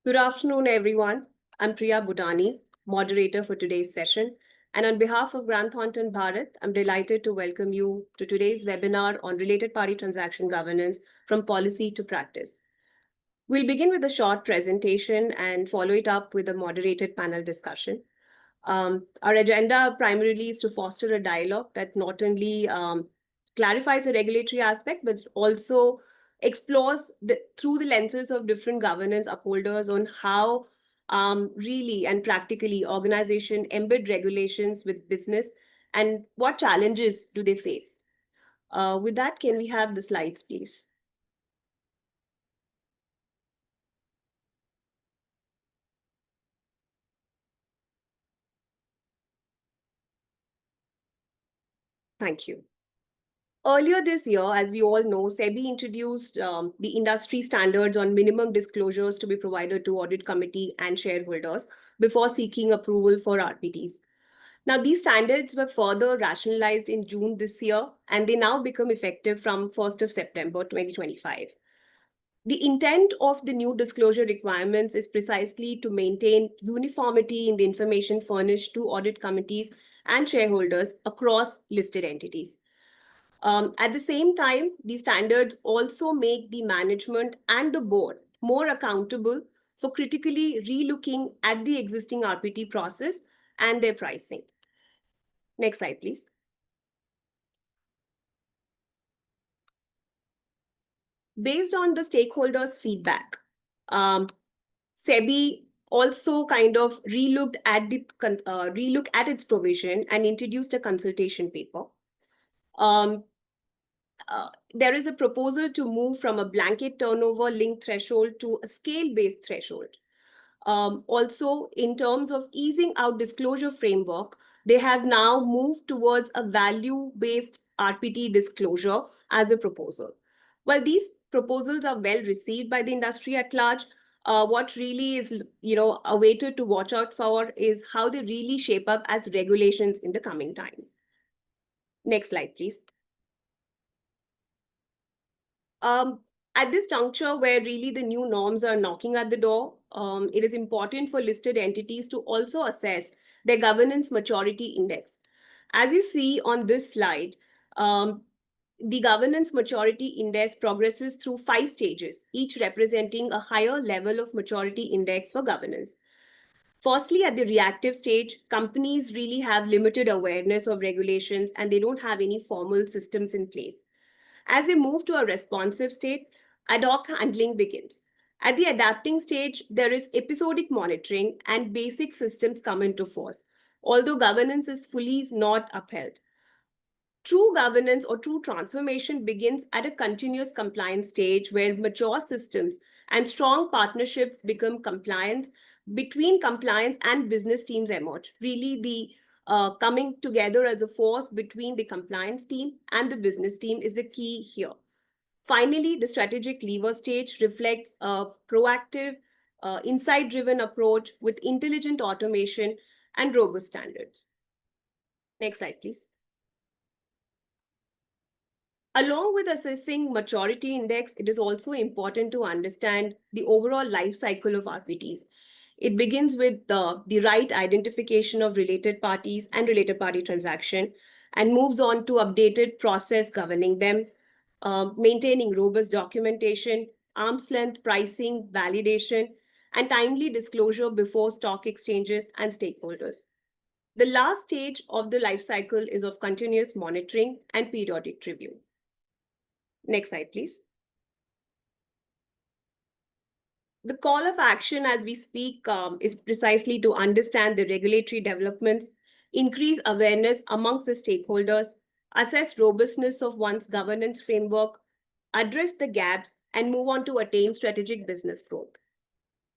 Good afternoon, everyone. I'm Priya Budani, moderator for today's session. And on behalf of Grant Thornton Bharat, I'm delighted to welcome you to today's webinar on related party transaction governance from policy to practice. We'll begin with a short presentation and follow it up with a moderated panel discussion. Our agenda primarily is to foster a dialogue that not only clarifies the regulatory aspect, but also explores through the lenses of different governance upholders on how really and practically organization embed regulations with business and what challenges do they face. With that, can we have the slides, please? Thank you. Earlier this year, as we all know, SEBI introduced the industry standards on minimum disclosures to be provided to audit committee and shareholders before seeking approval for RPTs. Now, these standards were further rationalized in June this year, and they now become effective from 1st of September 2025. The intent of the new disclosure requirements is precisely to maintain uniformity in the information furnished to audit committees and shareholders across listed entities. At the same time, these standards also make the management and the board more accountable for critically relooking at the existing RPT process and their pricing. Next slide, please. Based on the stakeholders' feedback, SEBI also kind of relooked at its provision and introduced a consultation paper. There is a proposal to move from a blanket turnover linked threshold to a scale-based threshold. Also, in terms of easing out disclosure framework, they have now moved towards a value-based RPT disclosure as a proposal. While these proposals are well received by the industry at large, what really is awaited to watch out for is how they really shape up as regulations in the coming times. Next slide, please. At this juncture where really the new norms are knocking at the door, it is important for listed entities to also assess their governance maturity index. As you see on this slide, the governance maturity index progresses through 5 stages, each representing a higher level of maturity index for governance. Firstly, at the reactive stage, companies really have limited awareness of regulations and they don't have any formal systems in place. As they move to a responsive state, ad hoc handling begins. At the adapting stage, there is episodic monitoring and basic systems come into force, although governance is fully not upheld. True governance or true transformation begins at a continuous compliance stage where mature systems and strong partnerships become compliance between compliance and business teams emerge. Really, the coming together as a force between the compliance team and the business team is the key here. Finally, the strategic lever stage reflects a proactive, insight-driven approach with intelligent automation and robust standards. Next slide, please. Along with assessing maturity index, it is also important to understand the overall life cycle of RPTs. It begins with the right identification of related parties and related party transaction and moves on to updated process governing them, maintaining robust documentation, arm's length pricing, validation, and timely disclosure before stock exchanges and stakeholders. The last stage of the life cycle is of continuous monitoring and periodic review. Next slide, please. The call of action as we speak is precisely to understand the regulatory developments, increase awareness amongst the stakeholders, assess robustness of one's governance framework, address the gaps, and move on to attain strategic business growth.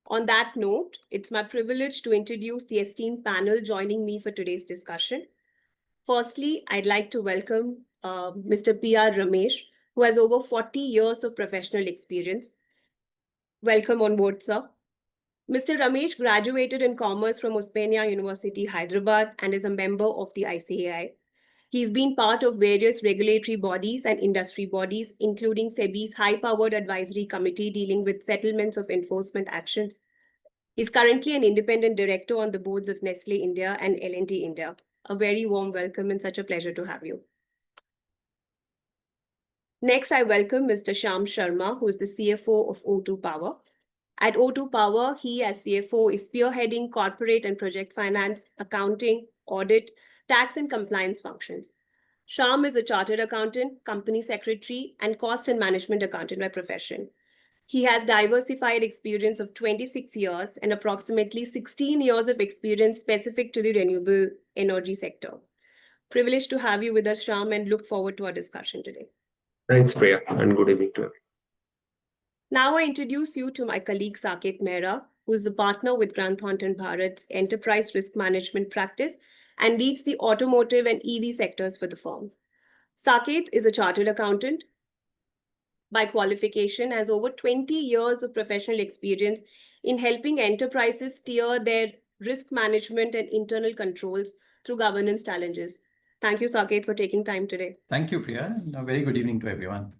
On that note, it's my privilege to introduce the esteemed panel joining me for today's discussion. Firstly, I'd like to welcome Mr. P.R. Ramesh, who has over 40 years of professional experience. Welcome on board, sir. Mr. Ramesh graduated in Commerce from Uspenia University, Hyderabad, and is a member of the ICAI. He's been part of various regulatory bodies and industry bodies, including SEBI's high-powered advisory committee dealing with settlements of enforcement actions, He's currently an independent director on the boards of Nestle India and L&T India. A very warm welcome and such a pleasure to have you. Next, I welcome Mr. Shyam Sharma, who is the CFO of O2 Power. At O2 Power, he as CFO is spearheading corporate and project finance, accounting, audit, tax and compliance functions. Shyam is a chartered accountant, company secretary, and cost and management accountant by profession. He has diversified experience of 26 years and approximately 16 years of experience specific to the renewable energy sector. Privileged to have you with us, Shyam, and look forward to our discussion today. Thanks, Priya, and good evening to everyone. Now I introduce you to my colleague Saket Mehra, who is a partner with Grant Thornton Bharat's enterprise risk management practice and leads the automotive and EV sectors for the firm. Saket is a chartered accountant by qualification, has over 20 years of professional experience in helping enterprises steer their risk management and internal controls through governance challenges. Thank you, Saket, for taking time today. Thank you, Priya, and a very good evening to everyone.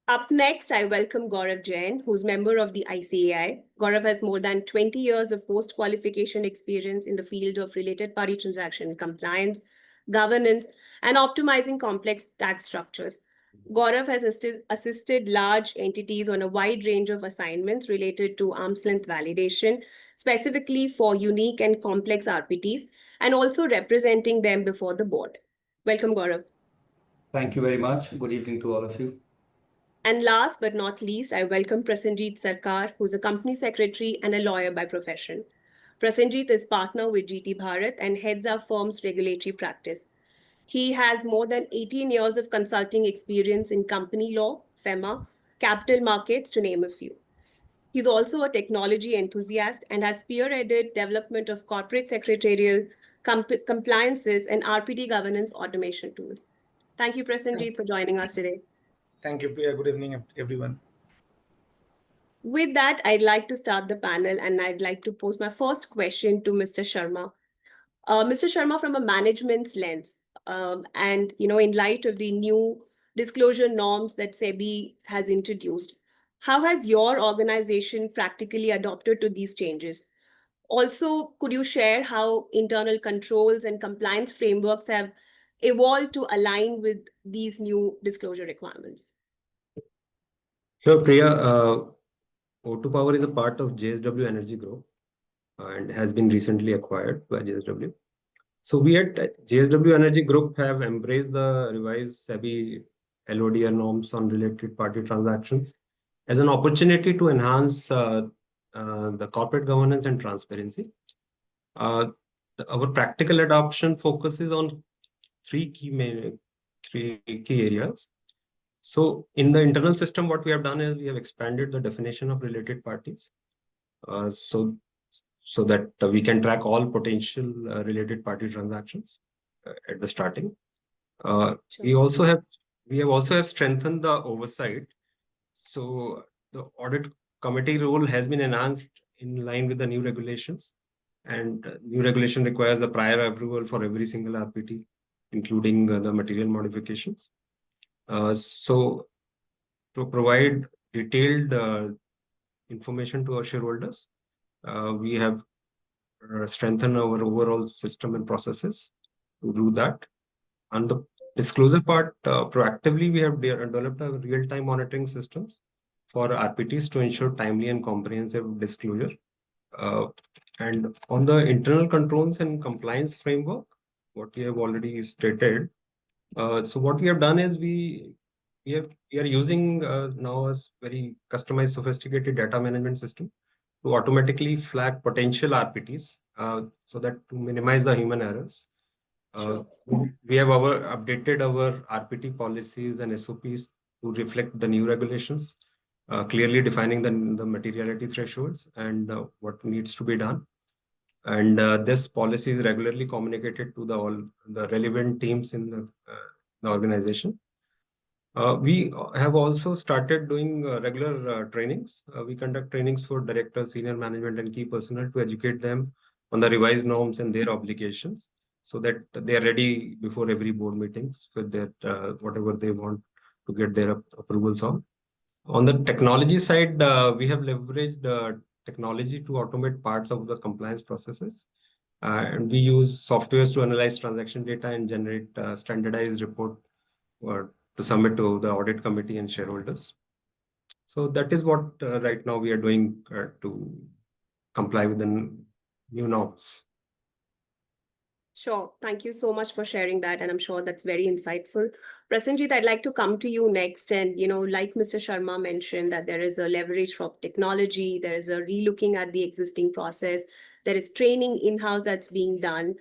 Up next, I welcome Gaurav Jain, who's member of the ICAI. Gaurav has more than 20 years of post-qualification experience in the field of related party transaction compliance, governance, and optimizing complex tax structures. Gaurav has assisted large entities on a wide range of assignments related to arm's length validation, specifically for unique and complex RPTs, and also representing them before the board. Welcome, Gaurav. Thank you very much. Good evening to all of you. And last but not least, I welcome Prasenjit Sarkar, who's a company secretary and a lawyer by profession. Prasenjit is partner with GT Bharat and heads our firm's regulatory practice. He has more than 18 years of consulting experience in company law, FEMA, capital markets, to name a few. He's also a technology enthusiast and has spearheaded development of corporate secretarial compliances and RPT governance automation tools. Thank you, Prasenjit, for joining us today. Thank you, Priya. Good evening, everyone. With that, I'd like to start the panel and I'd like to pose my first question to Mr. Sharma. Mr. Sharma, from a management's lens, and in light of the new disclosure norms that SEBI has introduced, how has your organization practically adopted to these changes? Also, could you share how internal controls and compliance frameworks have evolved to align with these new disclosure requirements? Sure, Priya. O2 Power is a part of JSW Energy Group and has been recently acquired by JSW. So we at JSW Energy Group have embraced the revised SEBI LODR norms on related party transactions as an opportunity to enhance the corporate governance and transparency. Our practical adoption focuses on three key areas. So in the internal system, what we have done is we have expanded the definition of related parties so that we can track all potential related party transactions at the starting. Sure. We have also strengthened the oversight. So the audit committee role has been enhanced in line with the new regulations, and new regulation requires the prior approval for every single RPT, including the material modifications. So to provide detailed information to our shareholders, we have strengthened our overall system and processes to do that. On the disclosure part, proactively, we have developed a real-time monitoring systems for RPTs to ensure timely and comprehensive disclosure. And on the internal controls and compliance framework, what we have already stated, so what we have done is we are using now a very customized, sophisticated data management system to automatically flag potential RPTs, so that to minimize the human errors. Sure. We have updated our RPT policies and SOPs to reflect the new regulations, clearly defining the materiality thresholds and what needs to be done. And this policy is regularly communicated to all the relevant teams in the organization. We have also started doing regular trainings. We conduct trainings for directors, senior management, and key personnel to educate them on the revised norms and their obligations, so that they are ready before every board meetings with their whatever they want to get their approvals on. On the technology side, we have leveraged technology to automate parts of the compliance processes. And we use softwares to analyze transaction data and generate standardized report to submit to the audit committee and shareholders. So that is what right now we are doing to comply with the new norms. Sure. Thank you so much for sharing that. And I'm sure that's very insightful. Prasenjit, I'd like to come to you next. And, like Mr. Sharma mentioned, that there is a leverage from technology, there is a relooking at the existing process, there is training in-house that's being done.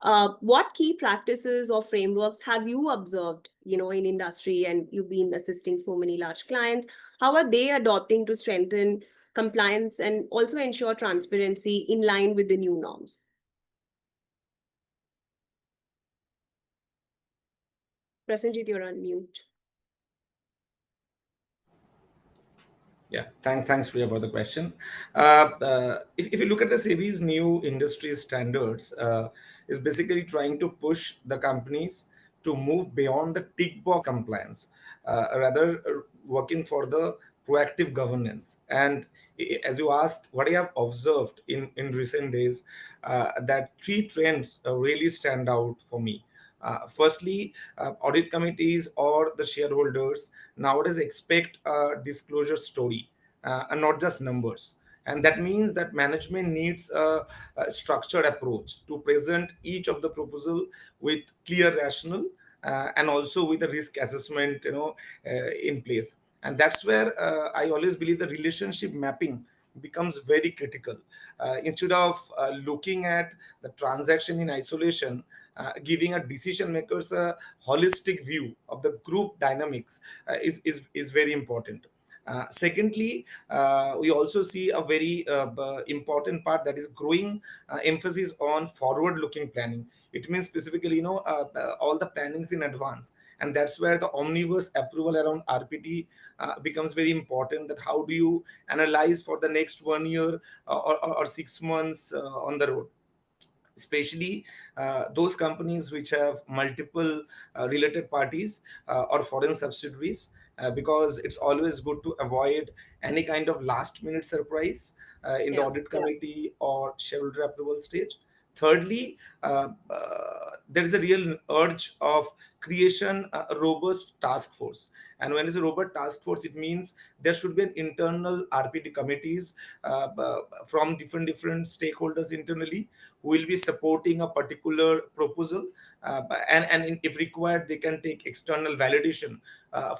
What key practices or frameworks have you observed, in industry, and you've been assisting so many large clients? How are they adopting to strengthen compliance and also ensure transparency in line with the new norms? Prasenjit, you're on mute. Yeah, thanks Priya for the question. If you look at the SEBI's new industry standards, is basically trying to push the companies to move beyond the tick box compliance, rather working for the proactive governance. And as you asked, what I have observed in recent days, that three trends really stand out for me. Firstly, audit committees or the shareholders nowadays expect a disclosure story, and not just numbers. And that means that management needs a structured approach to present each of the proposal with clear rationale, and also with a risk assessment, in place. And that's where I always believe the relationship mapping becomes very critical. Instead of looking at the transaction in isolation, giving a decision makers a holistic view of the group dynamics is very important. Secondly, we also see a very important part, that is growing emphasis on forward-looking planning. It means specifically, all the plannings in advance, and that's where the omnibus approval around RPT becomes very important. That how do you analyze for the next 1 year, or 6 months on the road, especially those companies which have multiple related parties or foreign subsidiaries, because it's always good to avoid any kind of last minute surprise in the Yeah. audit committee or shareholder approval stage. Thirdly, there is a real urge of creation a robust task force. And when it's a robust task force, it means there should be an internal RPT committees from different stakeholders internally, who will be supporting a particular proposal, and if required, they can take external validation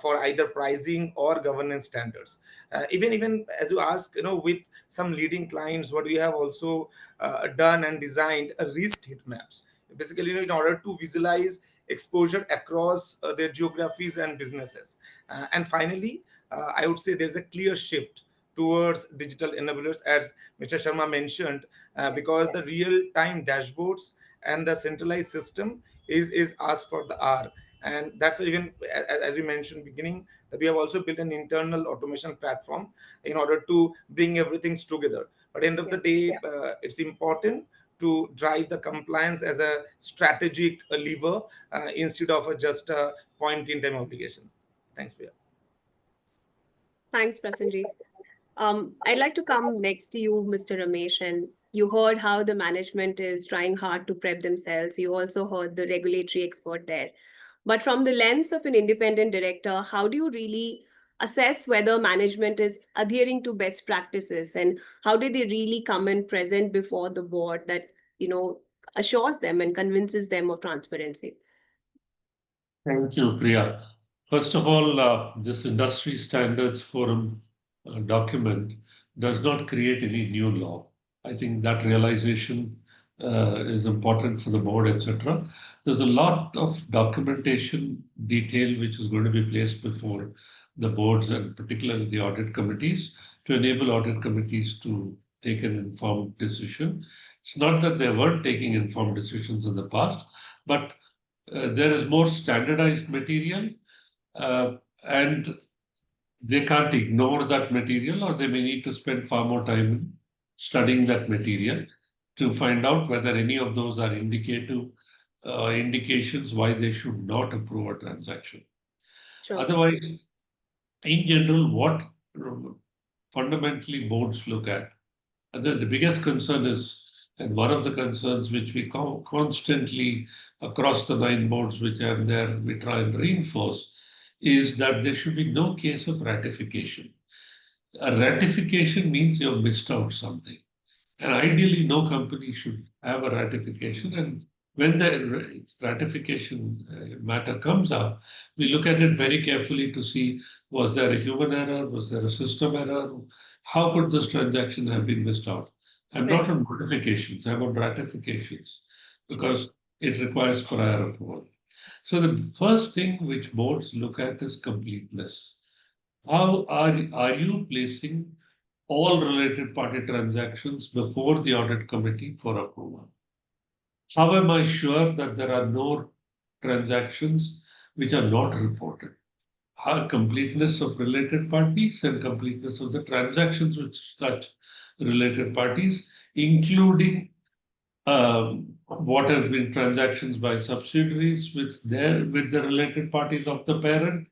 for either pricing or governance standards. Even as you ask, with some leading clients, what we have also done and designed a risk heat maps, basically, in order to visualize exposure across their geographies and businesses. And finally, I would say there's a clear shift towards digital enablers, as Mr. Sharma mentioned, because the real-time dashboards and the centralized system is asked for the R. And that's even, as we mentioned beginning, that we have also built an internal automation platform in order to bring everything together. But end of the day, it's important to drive the compliance as a strategic lever, instead of just a point in time obligation. Thanks, Priya. Thanks, Prasenjit. I'd like to come next to you, Mr. Ramesh, and you heard how the management is trying hard to prep themselves. You also heard the regulatory expert there. But from the lens of an independent director, how do you really assess whether management is adhering to best practices, and how do they really come and present before the board that, assures them and convinces them of transparency? Thank you, Priya. First of all, this industry standards forum document does not create any new law. I think that realization is important for the board, etc. There's a lot of documentation detail which is going to be placed before the boards and particularly the audit committees to enable audit committees to take an informed decision. It's not that they weren't taking informed decisions in the past, but there is more standardized material, and they can't ignore that material, or they may need to spend far more time studying that material to find out whether any of those are indicative indications why they should not approve a transaction. Sure. Otherwise, in general, what fundamentally boards look at And then the biggest concern is, and one of the concerns which we constantly across the 9 boards which are there, we try and reinforce, is that there should be no case of ratification. A ratification means you've missed out something. And ideally, no company should have a ratification. And when the ratification matter comes up, we look at it very carefully to see, was there a human error? Was there a system error? How could this transaction have been missed out? I'm not on notifications, I'm on ratifications because it requires prior approval. So the first thing which boards look at is completeness. How are you placing all related party transactions before the audit committee for approval? How am I sure that there are no transactions which are not reported? How completeness of related parties and completeness of the transactions with such related parties, including what have been transactions by subsidiaries with the related parties of the parent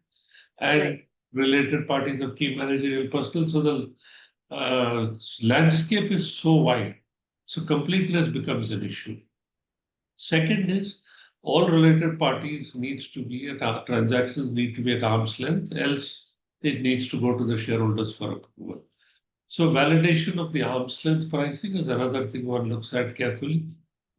and related parties of key managerial personnel. So the landscape is so wide, so completeness becomes an issue. Second is all related parties needs to be at transactions need to be at arm's length, else it needs to go to the shareholders for approval. So validation of the arm's length pricing is another thing one looks at carefully.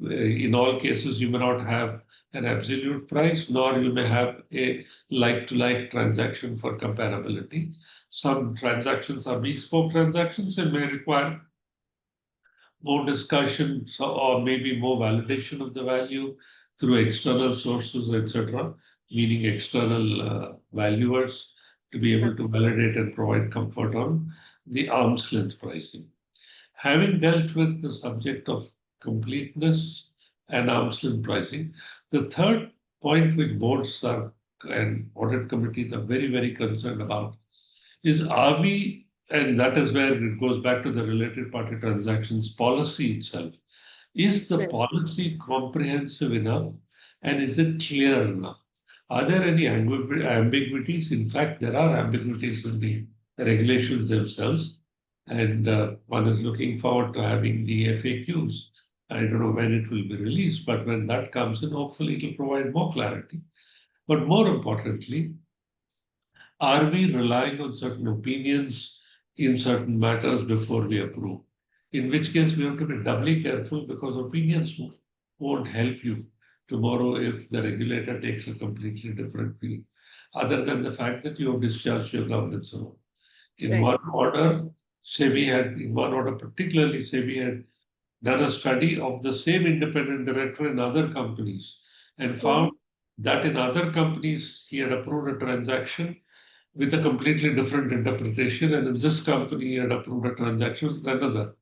In all cases, you may not have an absolute price, nor you may have a like-to-like transaction for comparability. Some transactions are bespoke transactions and may require more discussion or maybe more validation of the value through external sources, etc., meaning external valuers to be able to validate and provide comfort on the arm's length pricing. Having dealt with the subject of completeness and arm's length pricing, the third point which boards are and audit committees are very, very concerned about is are we, and that is where it goes back to the related party transactions policy itself. Is the policy comprehensive enough and is it clear enough? Are there any ambiguities? In fact, there are ambiguities in the regulations themselves. And one is looking forward to having the FAQs. I don't know when it will be released, but when that comes in, hopefully it will provide more clarity. But more importantly, are we relying on certain opinions in certain matters before we approve? In which case, we have to be doubly careful because opinions won't help you tomorrow if the regulator takes a completely different view, other than the fact that you have discharged your governance role. In one order, particularly SEBI had done a study of the same independent director in other companies and found that in other companies he had approved a transaction with a completely different interpretation, and in this company he had approved a transaction with another.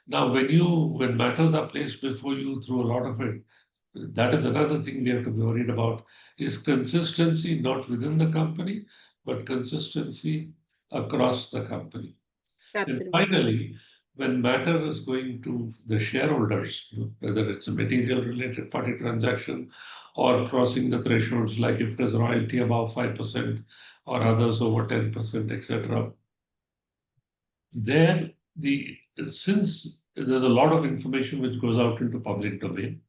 Now, when matters are placed before you through a lot of it, that is another thing we have to be worried about, is consistency not within the company, but consistency across the company. Absolutely. And finally, when matter is going to the shareholders, whether it's a material related party transaction or crossing the thresholds, like if there's royalty above 5% or others over 10%, etc. Since there's a lot of information which goes out into public domain,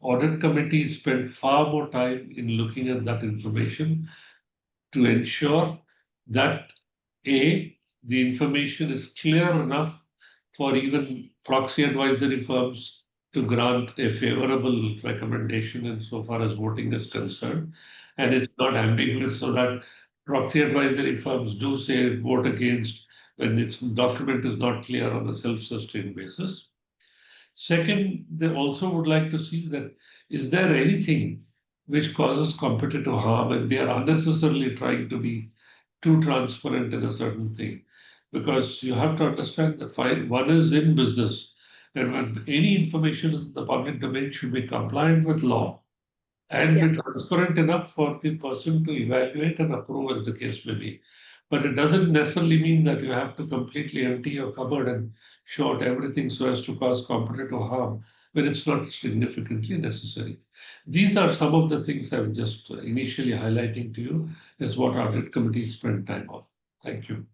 audit committees spend far more time in looking at that information to ensure that the information is clear enough for even proxy advisory firms to grant a favorable recommendation insofar as voting is concerned. And it's not ambiguous, so that proxy advisory firms do say vote against when its document is not clear on a self-sustained basis. Second, they also would like to see that is there anything which causes competitive harm and we are unnecessarily trying to be too transparent in a certain thing. Because you have to understand that one is in business, and when any information is in the public domain should be compliant with law and be transparent enough for the person to evaluate and approve as the case may be. But it doesn't necessarily mean that you have to completely empty your cupboard and short everything so as to cause competitive harm when it's not significantly necessary. These are some of the things I'm just initially highlighting to you as what audit committees spend time on. Thank you.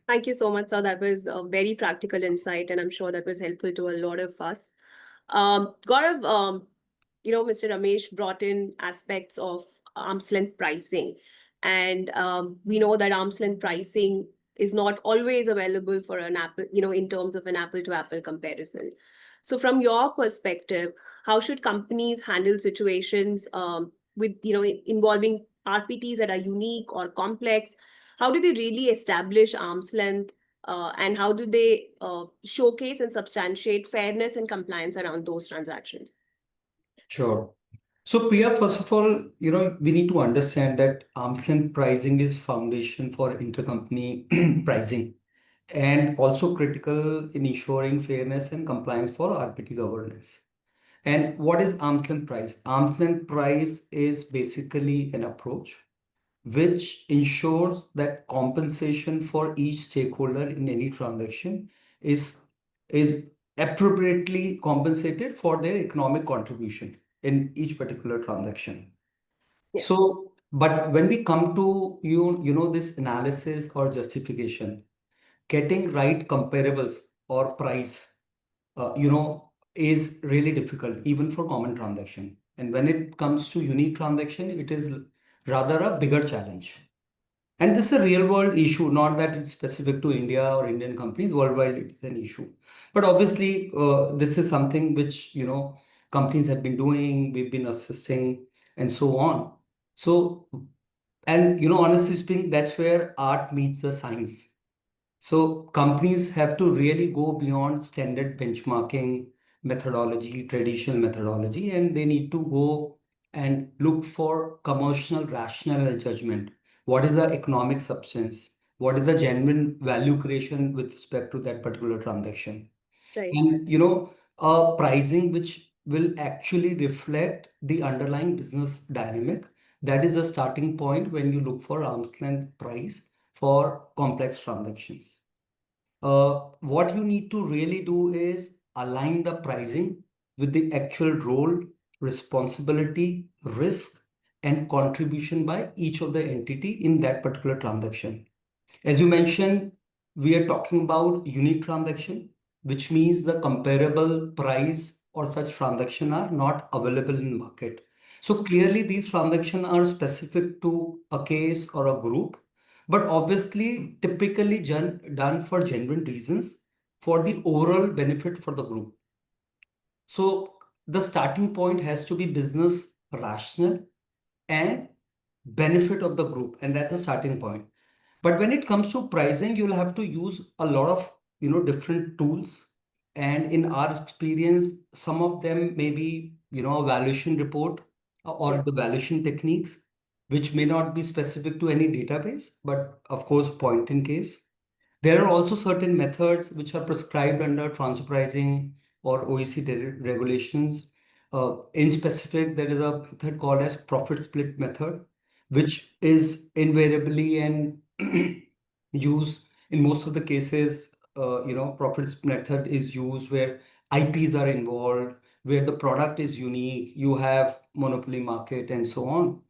Thank you so much, sir. That was a very practical insight, and I'm sure that was helpful to a lot of us. Gaurav, Mr. Ramesh brought in aspects of arm's length pricing, and we know that arm's length pricing is not always available for an apple, in terms of an apple to apple comparison. So, from your perspective, how should companies handle situations with, involving RPTs that are unique or complex? How do they really establish arm's length, and how do they showcase and substantiate fairness and compliance around those transactions? Sure. So Priya, first of all, we need to understand that arm's length pricing is foundation for intercompany pricing and also critical in ensuring fairness and compliance for RPT governance. And what is arm's length price? Arm's length price is basically an approach which ensures that compensation for each stakeholder in any transaction is is appropriately compensated for their economic contribution in each particular transaction. Yeah. So, but when we come to this analysis or justification, getting right comparables or price, is really difficult even for common transaction. And when it comes to unique transaction, it is rather a bigger challenge. And this is a real world issue, not that it's specific to India or Indian companies. Worldwide, it is an issue. But obviously, this is something which, companies have been doing, we've been assisting, and so on. So, and, honestly speaking, that's where art meets the science. So companies have to really go beyond standard benchmarking methodology, traditional methodology, and they need to go and look for commercial rational judgment. What is the economic substance? What is the genuine value creation with respect to that particular transaction? Right. And pricing which will actually reflect the underlying business dynamic. That is a starting point when you look for arm's length price for complex transactions. What you need to really do is align the pricing with the actual role, responsibility, risk, and contribution by each of the entity in that particular transaction. As you mentioned, we are talking about unique transaction, which means the comparable price or such transaction are not available in market. So clearly these transactions are specific to a case or a group, but obviously typically done for genuine reasons for the overall benefit for the group. So the starting point has to be business rational and benefit of the group, and that's the starting point. But when it comes to pricing, you'll have to use a lot of different tools. And in our experience, some of them may be a valuation report or Yeah. the valuation techniques, which may not be specific to any database, but of course, point in case. There are also certain methods which are prescribed under transfer pricing or OECD regulations. In specific, there is a method called as profit split method, which is invariably and used in most of the cases. Profit split method is used where IPs are involved, where the product is unique, you have monopoly market, and so on.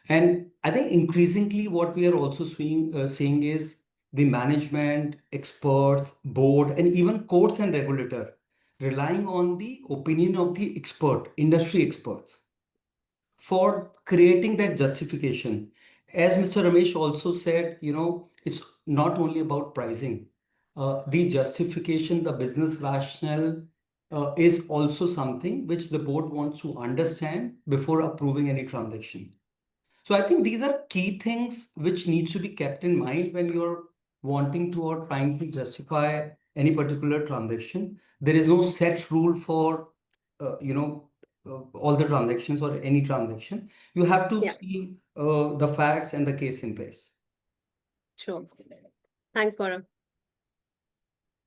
And I think increasingly what we are also seeing is the management, experts, board, and even courts and regulator relying on the opinion of the industry experts for creating that justification. As Mr. Ramesh also said, it's not only about pricing. The justification, the business rationale is also something which the board wants to understand before approving any transaction. So I think these are key things which needs to be kept in mind when you're wanting to or trying to justify any particular transaction. There is no set rule for all the transactions or any transaction. You have to Yeah. see the facts and the case in place. Sure. Thanks, Gaurav.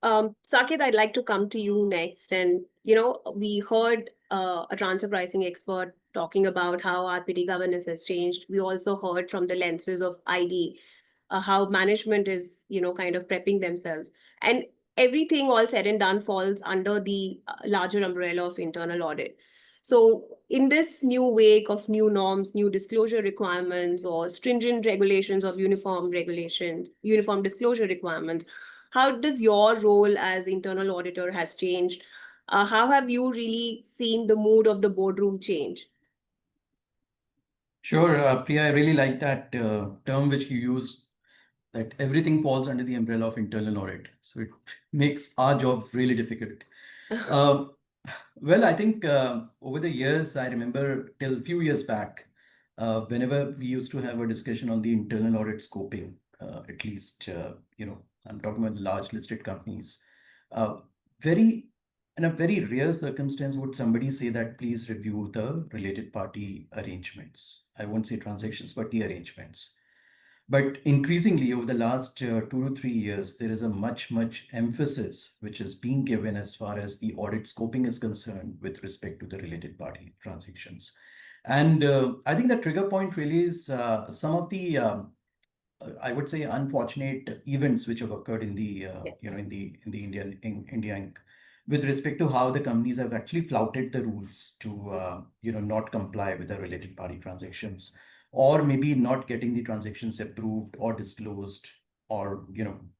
Saket, I'd like to come to you next. And, we heard a transfer pricing expert talking about how RPT governance has changed. We also heard from the lenses of ID how management is, kind of prepping themselves. And everything all said and done falls under the larger umbrella of internal audit. So in this new wake of new norms, new disclosure requirements, or stringent regulations of uniform disclosure requirements, how does your role as internal auditor has changed? How have you really seen the mood of the boardroom change? Sure, Priya, I really like that term which you use, that everything falls under the umbrella of internal audit. So it makes our job really difficult. Um, well, I think over the years, I remember till a few years back, whenever we used to have a discussion on the internal audit scoping, at least, I'm talking about large listed companies, uh, very in a very rare circumstance would somebody say that please review the related party arrangements. I won't say transactions, but the arrangements. But increasingly, over the last 2 to 3 years, there is a much emphasis which is being given as far as the audit scoping is concerned with respect to the related party transactions. And I think the trigger point really is some of the, I would say, unfortunate events which have occurred in the, in India Inc. with respect to how the companies have actually flouted the rules to, not comply with the related party transactions, or maybe not getting the transactions approved or disclosed, or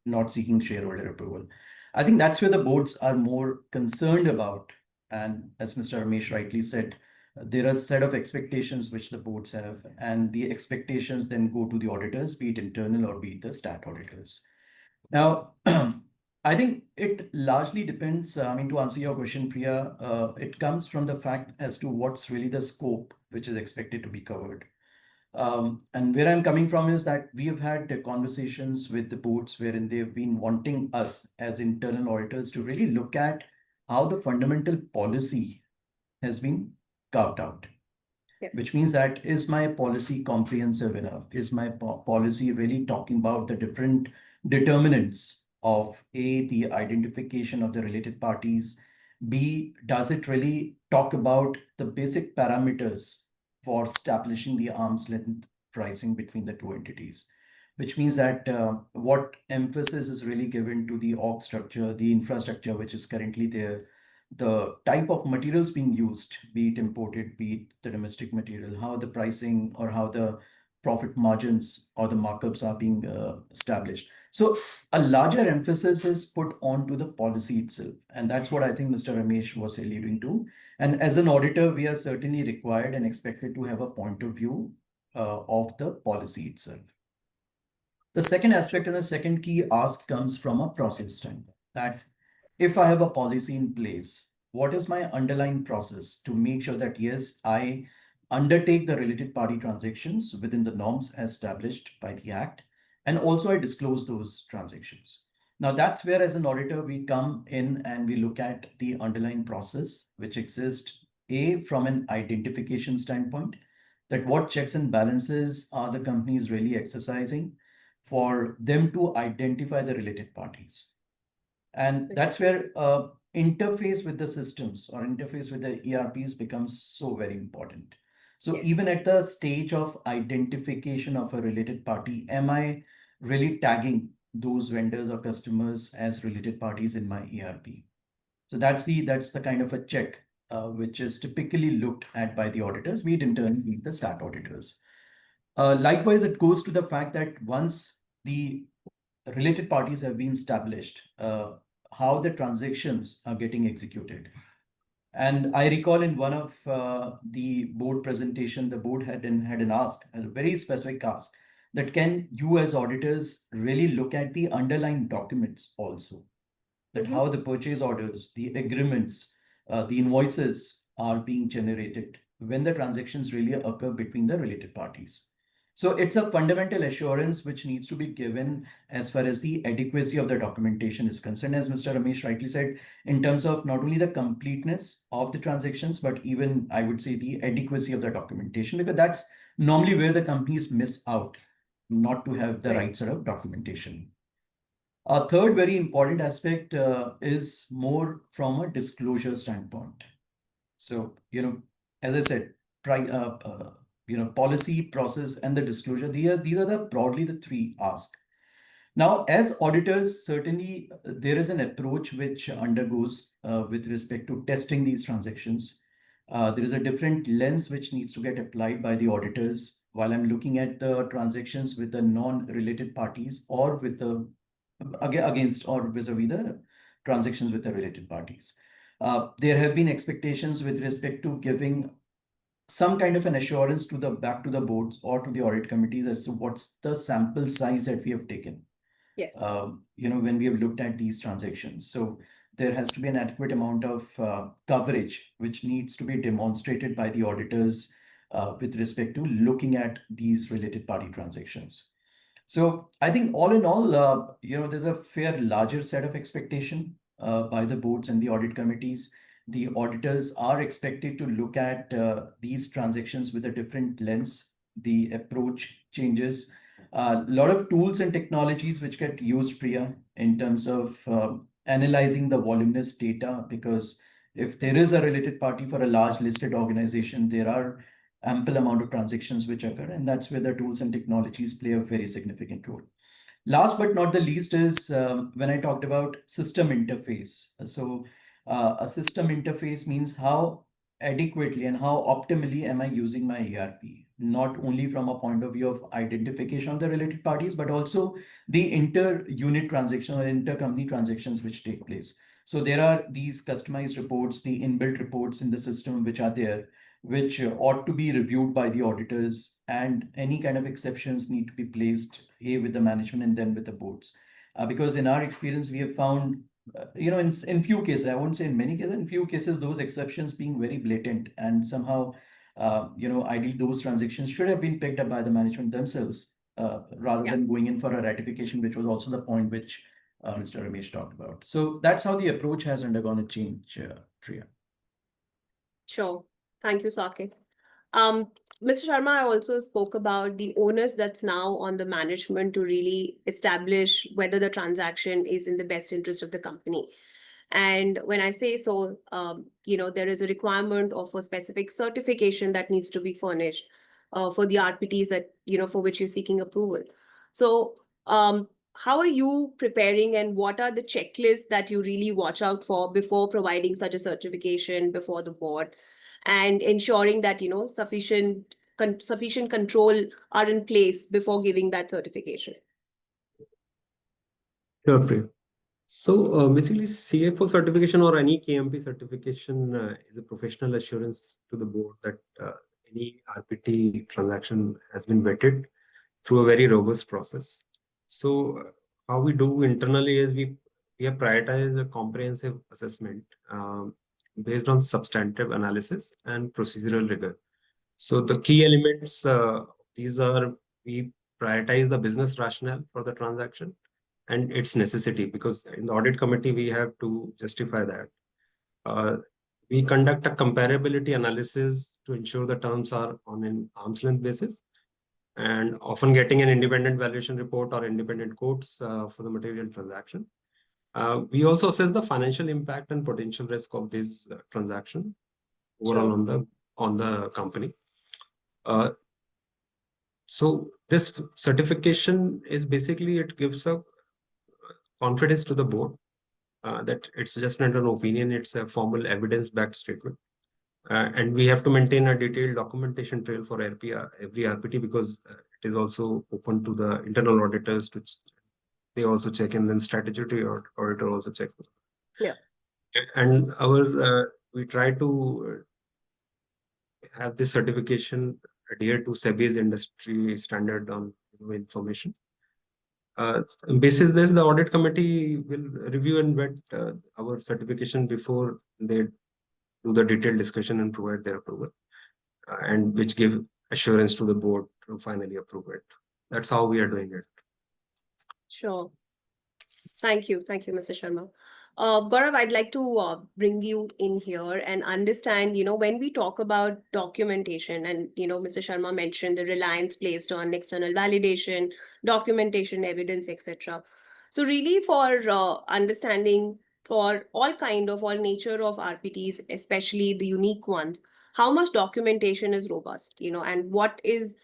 not seeking shareholder approval. I think that's where the boards are more concerned about. And as Mr. Ramesh rightly said, there are a set of expectations which the boards have, and the expectations then go to the auditors, be it internal or be it the stat auditors. Now, I think it largely depends. I mean, to answer your question, Priya, it comes from the fact as to what's really the scope which is expected to be covered. And where I'm coming from is that we have had conversations with the boards wherein they've been wanting us as internal auditors to really look at how the fundamental policy has been carved out. Yeah. Which means that is my policy comprehensive enough? Is my policy really talking about the different determinants of A, the identification of the related parties, B, does it really talk about the basic parameters for establishing the arm's length pricing between the two entities? Which means that what emphasis is really given to the org structure, the infrastructure which is currently there, the type of materials being used, be it imported, be it the domestic material, how the pricing or how the profit margins or the markups are being established. So a larger emphasis is put onto the policy itself. And that's what I think Mr. Ramesh was alluding to. And as an auditor, we are certainly required and expected to have a point of view of the policy itself. The second aspect and the second key ask comes from a process standpoint, that if I have a policy in place, what is my underlying process to make sure that, yes, I undertake the related party transactions within the norms established by the Act, and also I disclose those transactions. Now, that's where, as an auditor, we come in and we look at the underlying process which exists, A, from an identification standpoint, that what checks and balances are the companies really exercising for them to identify the related parties. And that's where interface with the systems or interface with the ERPs becomes so very important. So Yes. even at the stage of identification of a related party, am I really tagging those vendors or customers as related parties in my ERP? So that's the kind of a check which is typically looked at by the auditors, be it internal, be it the stat auditors. Likewise, it goes to the fact that once the related parties have been established, how the transactions are getting executed. And I recall in one of the board presentation, the board had an ask, a very specific ask, that can you as auditors really look at the underlying documents also, that how the purchase orders, the agreements, the invoices are being generated when the transactions really occur between the related parties. So it's a fundamental assurance which needs to be given as far as the adequacy of the documentation is concerned, as Mr. Ramesh rightly said, in terms of not only the completeness of the transactions, but even I would say the adequacy of the documentation, because that's normally where the companies miss out, not to have the right sort of documentation. A third very important aspect is more from a disclosure standpoint. So, as I said, policy, process, and the disclosure, these are the broadly the three asks. Now, as auditors, certainly there is an approach which undergoes with respect to testing these transactions. There is a different lens which needs to get applied by the auditors while I'm looking at the transactions with the non-related parties or with the against or vis-a-vis the transactions with the related parties. There have been expectations with respect to giving some kind of an assurance to the back to the boards or to the audit committees as to what's the sample size that we have taken. Yes. When we have looked at these transactions. So there has to be an adequate amount of coverage which needs to be demonstrated by the auditors with respect to looking at these related party transactions. So I think all in all, there's a fair larger set of expectation by the boards and the audit committees. The auditors are expected to look at these transactions with a different lens. The approach changes. A lot of tools and technologies which get used, Priya, in terms of analyzing the voluminous data, because if there is a related party for a large listed organization, there are ample amount of transactions which occur, and that's where the tools and technologies play a very significant role. Last but not the least is when I talked about system interface. So a system interface means how adequately and how optimally am I using my ERP, not only from a point of view of identification of the related parties, but also the inter-unit transaction or inter-company transactions which take place. So there are these customized reports, the inbuilt reports in the system which are there, which ought to be reviewed by the auditors, and any kind of exceptions need to be placed with the management and then with the boards. Because in our experience, we have found, in few cases, I won't say in many cases, in few cases, those exceptions being very blatant, and somehow, ideally those transactions should have been picked up by the management themselves rather than going in for a ratification, which was also the point which Mr. Ramesh talked about. So that's how the approach has undergone a change, Priya. Sure. Thank you, Saket. Mr. Sharma, I also spoke about the onus that's now on the management to really establish whether the transaction is in the best interest of the company. And when I say so, there is a requirement of a specific certification that needs to be furnished for the RPTs that, for which you're seeking approval. So how are you preparing, and what are the checklists that you really watch out for before providing such a certification before the board, and ensuring that sufficient control are in place before giving that certification? Sure, Priya. So basically, CFO certification or any KMP certification is a professional assurance to the board that any RPT transaction has been vetted through a very robust process. So how we do internally is we have prioritized a comprehensive assessment based on substantive analysis and procedural rigor. So the key elements, these are, we prioritize the business rationale for the transaction and its necessity, because in the audit committee, we have to justify that. We conduct a comparability analysis to ensure the terms are on an arm's length basis, and often getting an independent valuation report or independent quotes for the material transaction. We also assess the financial impact and potential risk of this transaction overall on the company. So this certification is basically, it gives a confidence to the board that it's just not an opinion, it's a formal evidence-backed statement. And we have to maintain a detailed documentation trail for every RPT, because it is also open to the internal auditors to they also check, and then statutory auditor also check. Yeah. And we try to have this certification adhere to SEBI's industry standard on information. Basis this, the audit committee will review and vet our certification before they do the detailed discussion and provide their approval, and which give assurance to the board to finally approve it. That's how we are doing it. Sure. Thank you, Mr. Sharma. Gaurav, I'd like to bring you in here and understand, when we talk about documentation, and, Mr. Sharma mentioned the reliance placed on external validation, documentation, evidence, etc. So really for understanding for all nature of RPTs, especially the unique ones, how much documentation is robust, and what is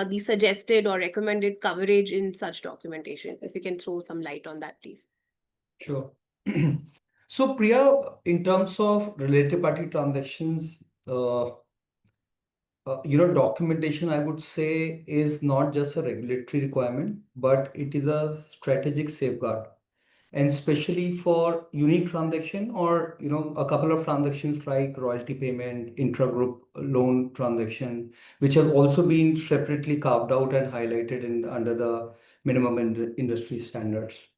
the suggested or recommended coverage in such documentation? If you can throw some light on that, please. Sure. So Priya, in terms of related party transactions, documentation, I would say, is not just a regulatory requirement, but it is a strategic safeguard. And especially for unique transaction or a couple of transactions like royalty payment, intra-group loan transaction, which have also been separately carved out and highlighted under the minimum industry standards.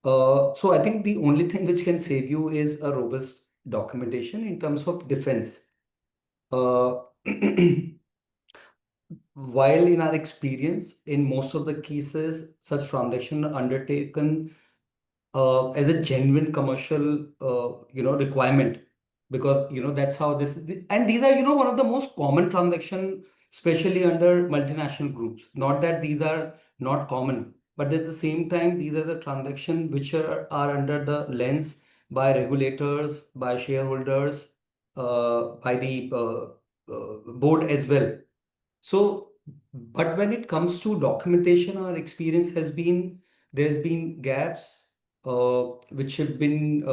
So I think the only thing which can save you is a robust documentation in terms of defense. Uh, While in our experience, in most of the cases, such transaction are undertaken as a genuine commercial, requirement, because that's how this. And these are one of the most common transaction, especially under multinational groups. Not that these are not common, but at the same time, these are the transactions which are under the lens by regulators, by shareholders, by the board as well. So, but when it comes to documentation, our experience has been there's been gaps which have been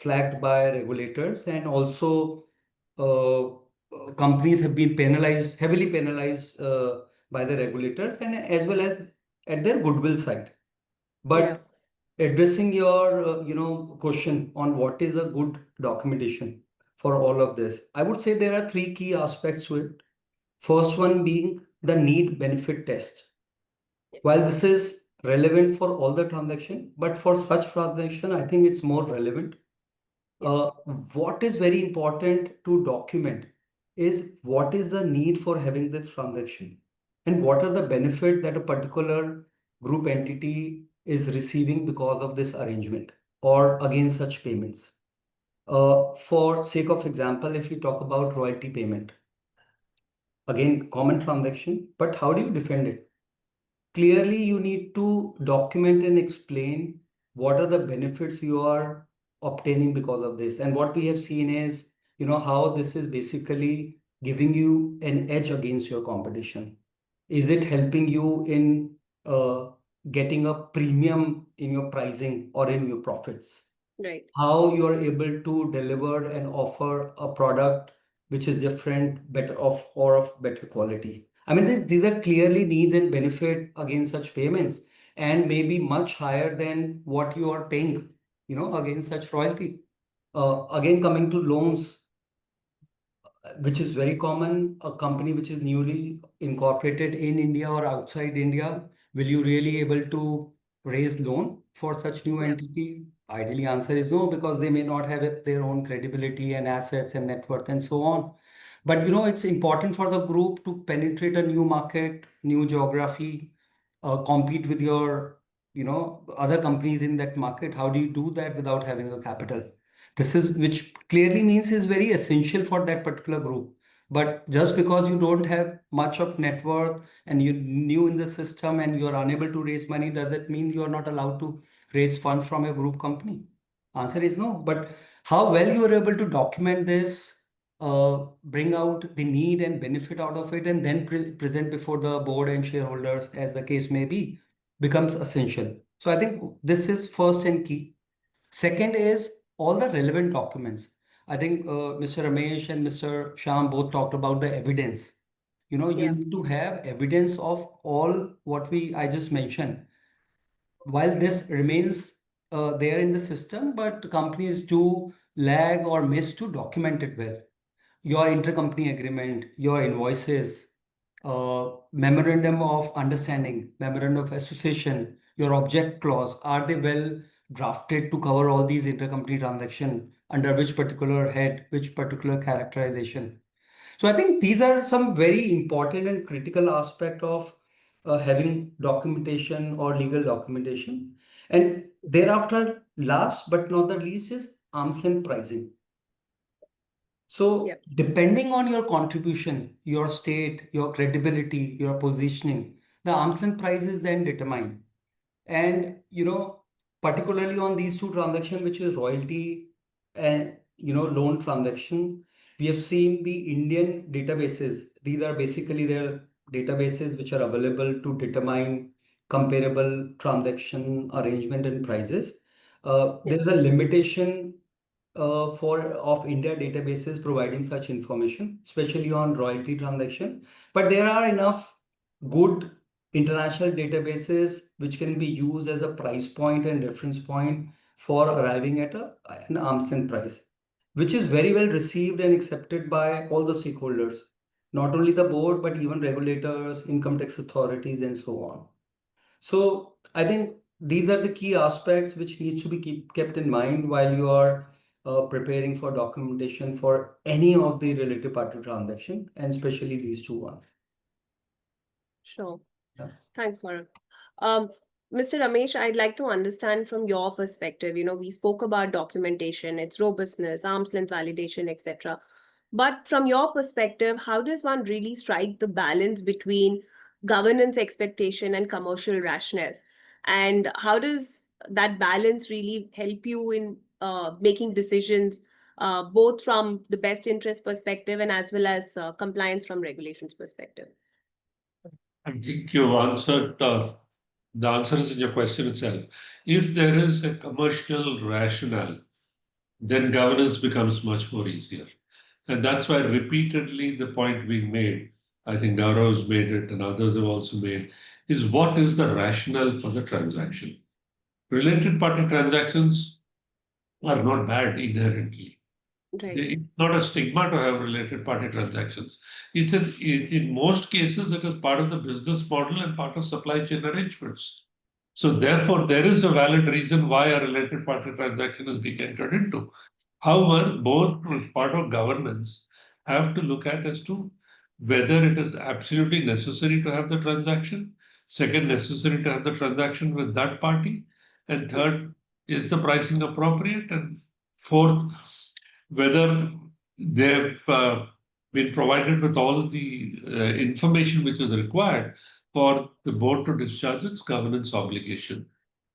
flagged by regulators, and also companies have been penalized, heavily penalized by the regulators, and as well as at their goodwill side. Yeah. But addressing your question on what is a good documentation for all of this, I would say there are three key aspects to it. First one being the need benefit test. While this is relevant for all the transaction, but for such transaction, I think it's more relevant. Yeah. What is very important to document is what is the need for having this transaction, and what are the benefit that a particular group entity is receiving because of this arrangement or against such payments. For sake of example, if you talk about royalty payment, again, common transaction, but how do you defend it? Clearly, you need to document and explain what are the benefits you are obtaining because of this. And what we have seen is, how this is basically giving you an edge against your competition. Is it helping you in getting a premium in your pricing or in your profits? Right. How you are able to deliver and offer a product which is different, better of or of better quality. I mean, these are clearly needs and benefit against such payments, and maybe much higher than what you are paying, against such royalty. Again, coming to loans, which is very common, a company which is newly incorporated in India or outside India, will you really able to raise loan for such new Yeah. entity? Ideally, answer is no, because they may not have their own credibility and assets and net worth and so on. But it's important for the group to penetrate a new market, new geography, compete with your, other companies in that market. How do you do that without having a capital? This is which clearly means is very essential for that particular group. But just because you don't have much of net worth and you're new in the system and you're unable to raise money, does it mean you're not allowed to raise funds from your group company? Answer is no. But how well you are able to document this, bring out the need and benefit out of it, and then present before the board and shareholders, as the case may be, becomes essential. So I think this is first and key. Second is all the relevant documents. I think Mr. Ramesh and Mr. Sham both talked about the evidence. You Yeah. need to have evidence of all what I just mentioned. While this remains there in the system, but companies do lag or miss to document it well. Your intercompany agreement, your invoices, memorandum of understanding, memorandum of association, your object clause, are they well drafted to cover all these intercompany transaction under which particular head, which particular characterization? So I think these are some very important and critical aspect of having documentation or legal documentation. And thereafter, last but not the least, is arm's length pricing. So, Yeah. depending on your contribution, your state, your credibility, your positioning, the arm's length price is then determined. And, particularly on these two transactions, which is royalty and, loan transaction, we have seen the Indian databases. These are basically their databases which are available to determine comparable transaction arrangement and prices. Yeah. There is a limitation of India databases providing such information, especially on royalty transaction. But there are enough good international databases which can be used as a price point and reference point for arriving at an arm's length price, which is very well received and accepted by all the stakeholders, not only the board, but even regulators, income tax authorities, and so on. So I think these are the key aspects which needs to be kept in mind while you are preparing for documentation for any of the related party transaction, and especially these two ones. Sure. Yeah. Thanks, Bharat. Um, Mr. Ramesh, I'd like to understand from your perspective. We spoke about documentation, its robustness, arm's length validation, etc. But from your perspective, how does one really strike the balance between governance expectation and commercial rationale? And how does that balance really help you in making decisions, both from the best interest perspective and as well as compliance from regulations perspective? I think you've answered, the answer is in your question itself. If there is a commercial rationale, then governance becomes much more easier. And that's why repeatedly the point being made, I think Gaurav's made it and others have also made, is what is the rationale for the transaction? Related party transactions are not bad inherently. Right. It's not a stigma to have related party transactions. In most cases, it is part of the business model and part of supply chain arrangements. So therefore, there is a valid reason why a related party transaction is being entered into. However, both as part of governance have to look at as to whether it is absolutely necessary to have the transaction, second, necessary to have the transaction with that party, and third, is the pricing appropriate, and fourth, whether they've been provided with all the information which is required for the board to discharge its governance obligation.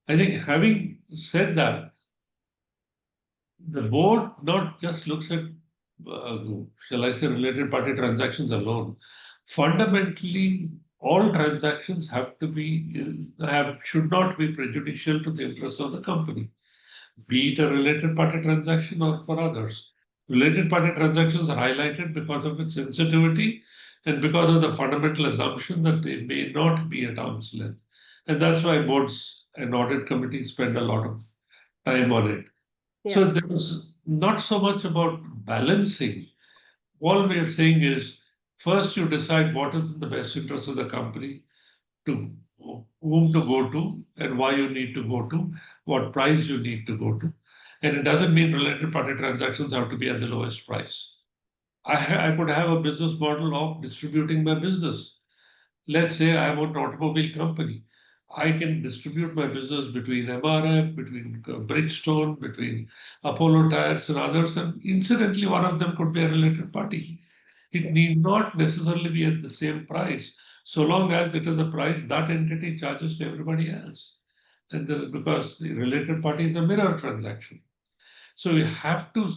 I think having said that, the board not just looks at, shall I say, related party transactions alone. Fundamentally, all transactions should not be prejudicial to the interests of the company, be it a related party transaction or for others. Related party transactions are highlighted because of its sensitivity and because of the fundamental assumption that they may not be at arm's length. And that's why boards and audit committees spend a lot of time on it. So Yeah. there was not so much about balancing. All we are saying is first you decide what is in the best interest of the company, to whom to go to, and why you need to go to, what price you need to go to. And it doesn't mean related party transactions have to be at the lowest price. I could have a business model of distributing my business. Let's say I am an automobile company. I can distribute my business between MRF, between Bridgestone, between Apollo Tires and others, and incidentally, one of them could be a related party. It need not necessarily be at the same price, so long as it is a price that entity charges to everybody else. And because the related party is a mirror transaction. So we have to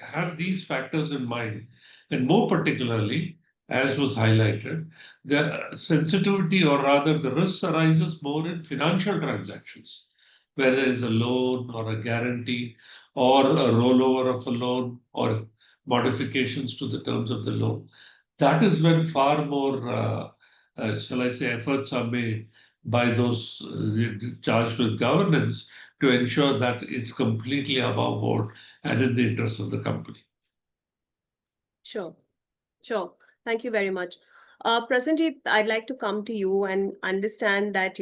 have these factors in mind. And more particularly, as was highlighted, the sensitivity or rather the risk arises more in financial transactions, where there is a loan or a guarantee or a rollover of a loan or modifications to the terms of the loan. That is when far more, shall I say, efforts are made by those charged with governance to ensure that it's completely above board and in the interest of the company. Sure. Sure. Thank you very much. Prasenjit, I'd like to come to you and understand that,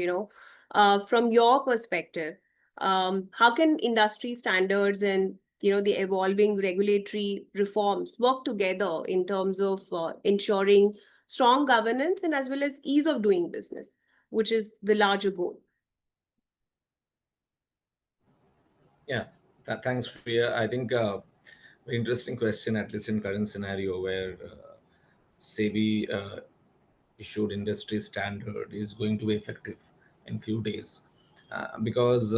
from your perspective, how can industry standards and, the evolving regulatory reforms work together in terms of ensuring strong governance and as well as ease of doing business, which is the larger goal? Yeah, thanks, Priya. I think very interesting question, at least in current scenario where SEBI issued industry standard is going to be effective in few days, because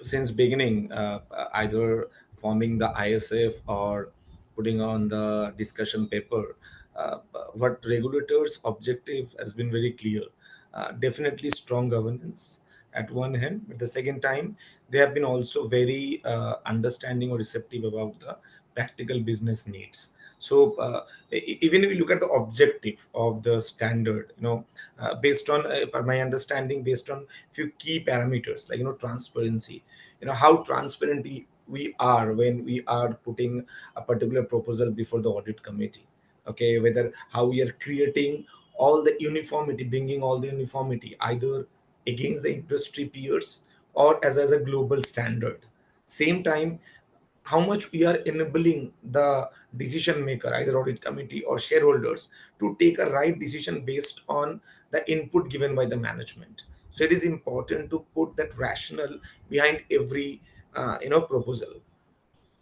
since beginning, either forming the ISF or putting on the discussion paper, what regulators objective has been very clear. Definitely strong governance at one hand, but the second time they have been also very understanding or receptive about the practical business needs. So even if we look at the objective of the standard, based on per my understanding, based on few key parameters like transparency, how transparent we are when we are putting a particular proposal before the audit committee. Okay, whether how we are creating all the uniformity, bringing all the uniformity either against the industry peers or as a global standard. Same time, how much we are enabling the decision maker, either audit committee or shareholders, to take a right decision based on the input given by the management. So it is important to put that rationale behind every proposal.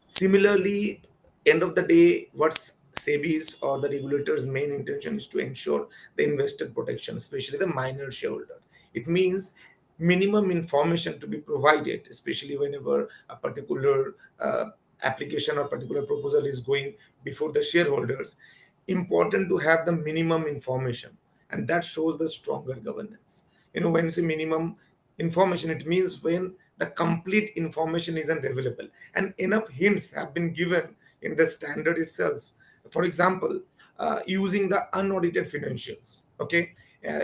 Similarly, end of the day, what's SEBI's or the regulator's main intention is to ensure the investor protection, especially the minor shareholder. It means minimum information to be provided, especially whenever a particular application or particular proposal is going before the shareholders. Important to have the minimum information, and that shows the stronger governance. When you say minimum information, it means when the complete information isn't available and enough hints have been given in the standard itself. For example, using the unaudited financials, okay,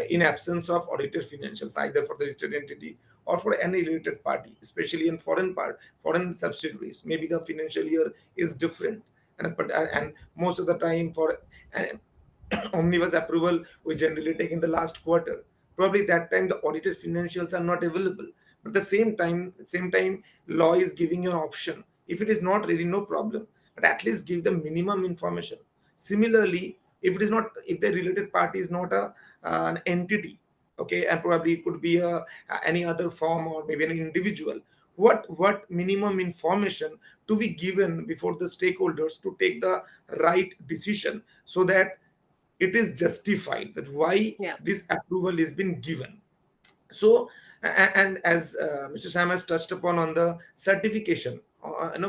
in absence of audited financials, either for the listed entity or for any related party, especially in foreign subsidiaries, maybe the financial year is different, and most of the time for an omnibus approval we generally take in the last quarter. Probably that time the audited financials are not available, but the same time law is giving you an option. If it is not ready, no problem, but at least give the minimum information. Similarly, if the related party is not an entity, okay, and probably it could be any other form or maybe an individual, what minimum information to be given before the stakeholders to take the right decision, so that it is justified that why Yeah. this approval is been given. So and as Mr. Sam has touched upon on the certification,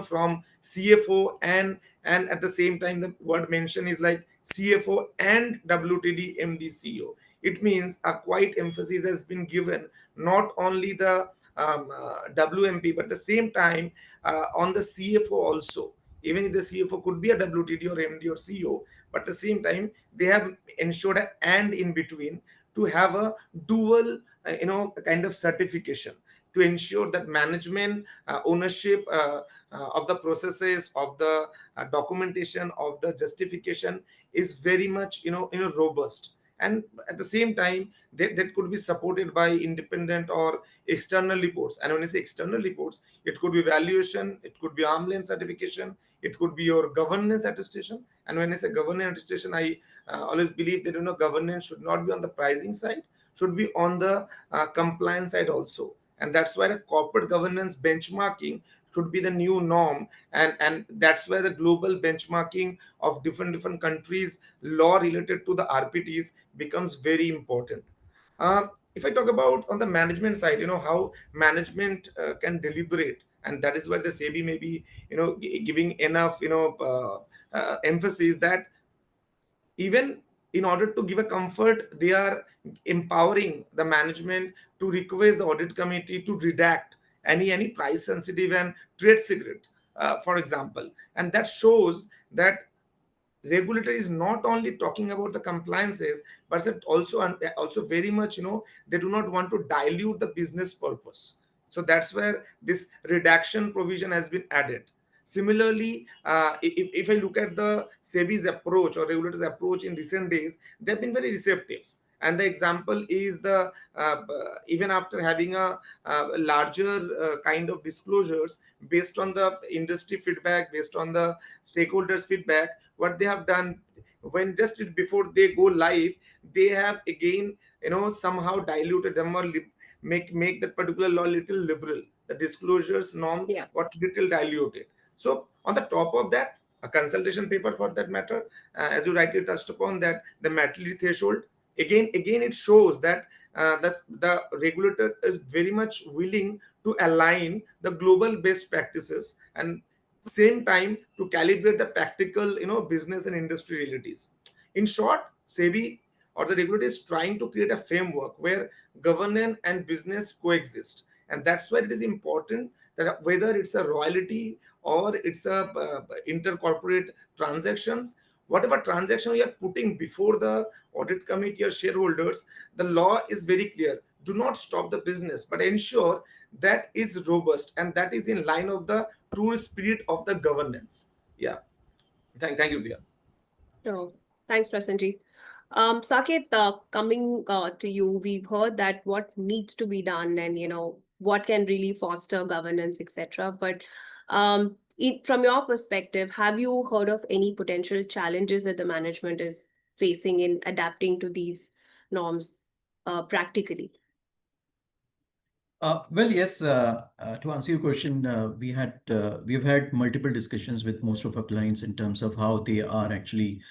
from CFO, and at the same time the word mention is like CFO and WTD MD CEO. It means a quite emphasis has been given not only the WMP, but at the same time on the CFO also. Even if the CFO could be a WTD or MD or CEO, but at the same time they have ensured a and in between to have a dual kind of certification, to ensure that management ownership of the processes, of the documentation, of the justification is very much robust. And at the same time that could be supported by independent or external reports. And when I say external reports, it could be valuation, it could be arm length certification, it could be your governance attestation. And when I say governance attestation, I always believe that governance should not be on the pricing side, should be on the compliance side also. And that's why the corporate governance benchmarking should be the new norm, and that's where the global benchmarking of different countries law related to the RPTs becomes very important. If I talk about on the management side, how management can deliberate, and that is where the SEBI may be giving enough emphasis that even in order to give a comfort, they are empowering the management to request the audit committee to redact any price sensitive and trade secret, for example. And that shows that regulator is not only talking about the compliances, but it also very much they do not want to dilute the business purpose. So that's where this redaction provision has been added. Similarly, if I look at the SEBI's approach or regulators approach in recent days, they've been very receptive. And the example is the even after having a larger kind of disclosures based on the industry feedback, based on the stakeholders feedback, what they have done, when just before they go live, they have again somehow diluted them or make that particular law little liberal, the disclosures norm Yeah. got little diluted. So on the top of that, a consultation paper for that matter, as you rightly touched upon, that the materiality threshold, again it shows that the regulator is very much willing to align the global best practices, and same time to calibrate the practical business and industry realities. In short, SEBI or the regulator is trying to create a framework where governance and business coexist. And that's why it is important that whether it's a royalty or it's a intercorporate transactions, whatever transaction you are putting before the audit committee or shareholders, the law is very clear. Do not stop the business, but ensure that is robust and that is in line of the true spirit of the governance. Yeah. Thank you, Priya. Sure. Thanks, Prasanji. Saket, coming to you, we've heard that what needs to be done and, what can really foster governance, etc. But from your perspective, have you heard of any potential challenges that the management is facing in adapting to these norms practically? Well, yes. To answer your question, we've had multiple discussions with most of our clients in terms of how they are actually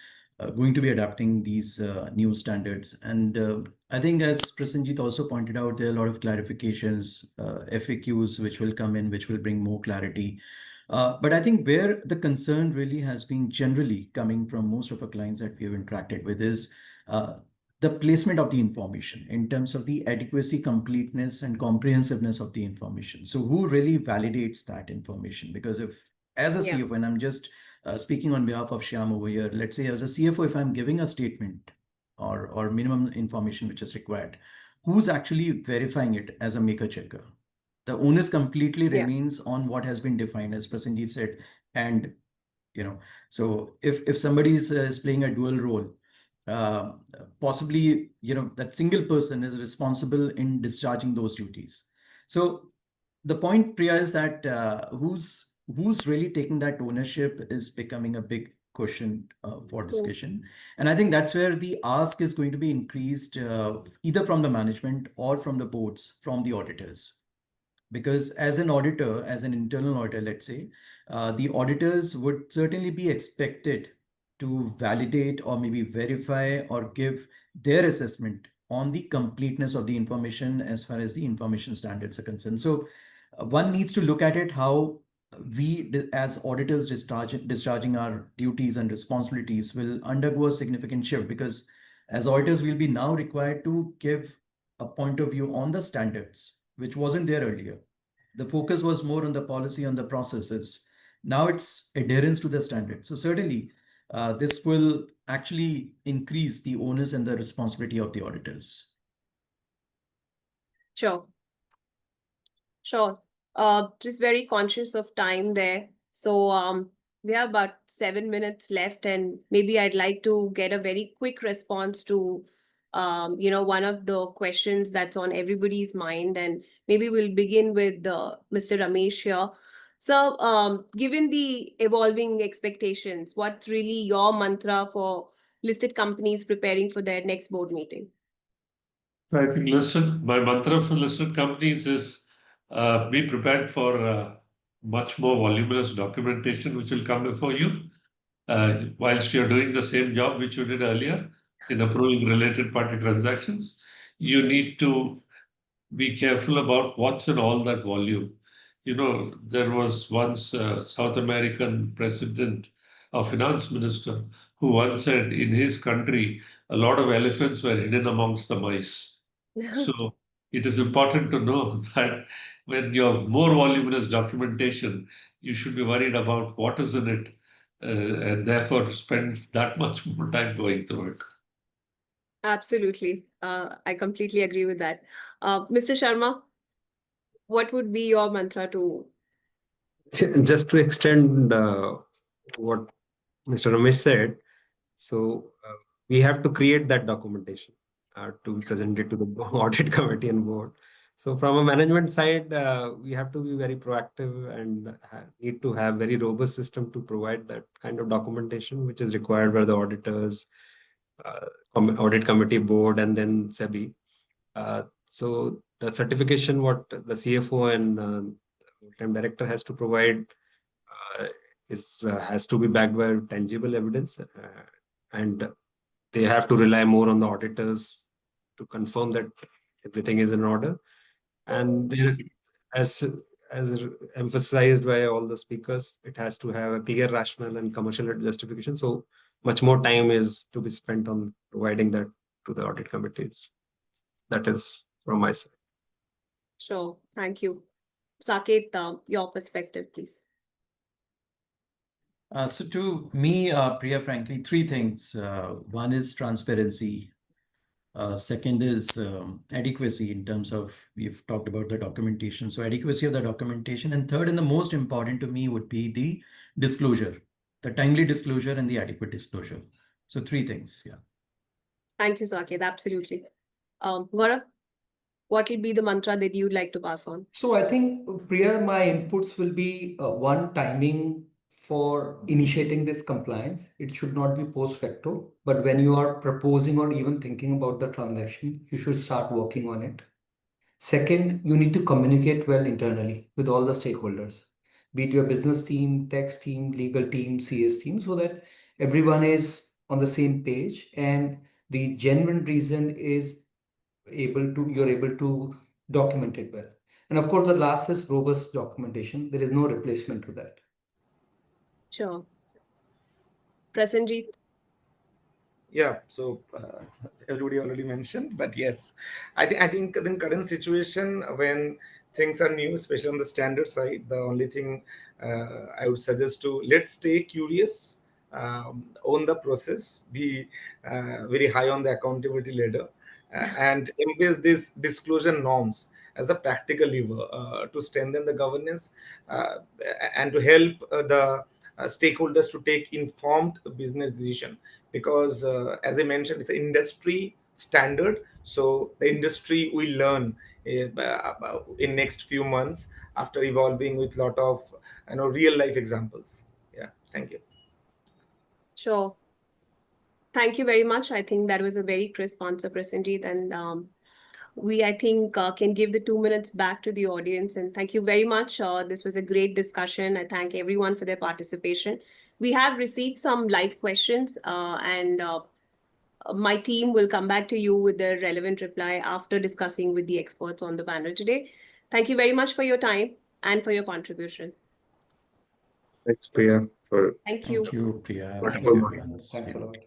going to be adapting these new standards. And I think, as Prasenjit also pointed out, there are a lot of clarifications, FAQs, which will come in, which will bring more clarity. But I think where the concern really has been generally coming from most of our clients that we have interacted with is the placement of the information in terms of the adequacy, completeness, and comprehensiveness of the information. So who really validates that information? Because if, as a Yeah. CFO, and I'm just speaking on behalf of Shyam over here, let's say as a CFO, if I'm giving a statement or minimum information which is required, who's actually verifying it as a maker checker? The onus completely Yeah. remains on what has been defined, as Prasenjit said. And so if somebody is playing a dual role, possibly that single person is responsible in discharging those duties. So the point, Priya, is that who's really taking that ownership is becoming a big question for discussion. And I think that's where the ask is going to be increased, either from the management or from the boards, from the auditors. Because as an auditor, as an internal auditor, let's say, the auditors would certainly be expected to validate or maybe verify or give their assessment on the completeness of the information as far as the information standards are concerned. So one needs to look at it how we as auditors discharging our duties and responsibilities will undergo a significant shift, because as auditors we'll be now required to give a point of view on the standards, which wasn't there earlier. The focus was more on the policy, on the processes. Now it's adherence to the standards. So certainly, this will actually increase the onus and the responsibility of the auditors. Sure. Just very conscious of time there. So we have about 7 minutes left, and maybe I'd like to get a very quick response to one of the questions that's on everybody's mind, and maybe we'll begin with Mr. Ramesh here. So given the evolving expectations, what's really your mantra for listed companies preparing for their next board meeting? I think my mantra for listed companies is be prepared for much more voluminous documentation which will come before you. Whilst you're doing the same job which you did earlier in approving related party transactions, you need to be careful about what's in all that volume. There was once a South American president, a finance minister, who once said in his country, a lot of elephants were hidden amongst the mice. So it is important to know that when you have more voluminous documentation, you should be worried about what is in it, and therefore spend that much more time going through it. Absolutely. I completely agree with that. Mr. Sharma, what would be your mantra to? Just to extend what Mr. Ramesh said, so we have to create that documentation to present it to the audit committee and board. So from a management side, we have to be very proactive and need to have very robust system to provide that kind of documentation, which is required by the auditors, audit committee, board, and then SEBI. So the certification what the CFO and full-time director has to provide has to be backed by tangible evidence, and they have to rely more on the auditors to confirm that everything is in order. And as emphasized by all the speakers, it has to have a clear rationale and commercial justification. So much more time is to be spent on providing that to the audit committees. That is from my side. Sure. Thank you. Saket, your perspective, please. So to me, Priya, frankly, three things. One is transparency. Second is adequacy in terms of, we've talked about the documentation. So adequacy of the documentation. And third, and the most important to me would be the disclosure, the timely disclosure and the adequate disclosure. So three things, yeah. Thank you, Saket. Absolutely. Gaurav, what will be the mantra that you'd like to pass on? So I think, Priya, my inputs will be one, timing for initiating this compliance. It should not be post facto, but when you are proposing or even thinking about the transaction, you should start working on it. Second, you need to communicate well internally with all the stakeholders, be it your business team, tax team, legal team, CS team, so that everyone is on the same page and the genuine reason is you're able to document it well. And of course, the last is robust documentation. There is no replacement to that. Sure. Prasenjit. Yeah, so everybody already mentioned, but yes, I think in current situation when things are new, especially on the standard side, the only thing I would suggest to let's stay curious, own the process, be very high on the accountability ladder, and embrace these disclosure norms as a practical lever to strengthen the governance and to help the stakeholders to take informed business decision, because as I mentioned, it's an industry standard, so the industry will learn in next few months after evolving with lot of real life examples. Yeah, thank you. Sure. Thank you very much. I think that was a very crisp answer, Prasenjit. And I think, can give the 2 minutes back to the audience. And thank you very much. This was a great discussion. I thank everyone for their participation. We have received some live questions, and my team will come back to you with the relevant reply after discussing with the experts on the panel today. Thank you very much for your time and for your contribution. Thanks, Priya, for Thank you. Thank you, Priya. Thank wonderful you, morning. everyone. Thanks a lot.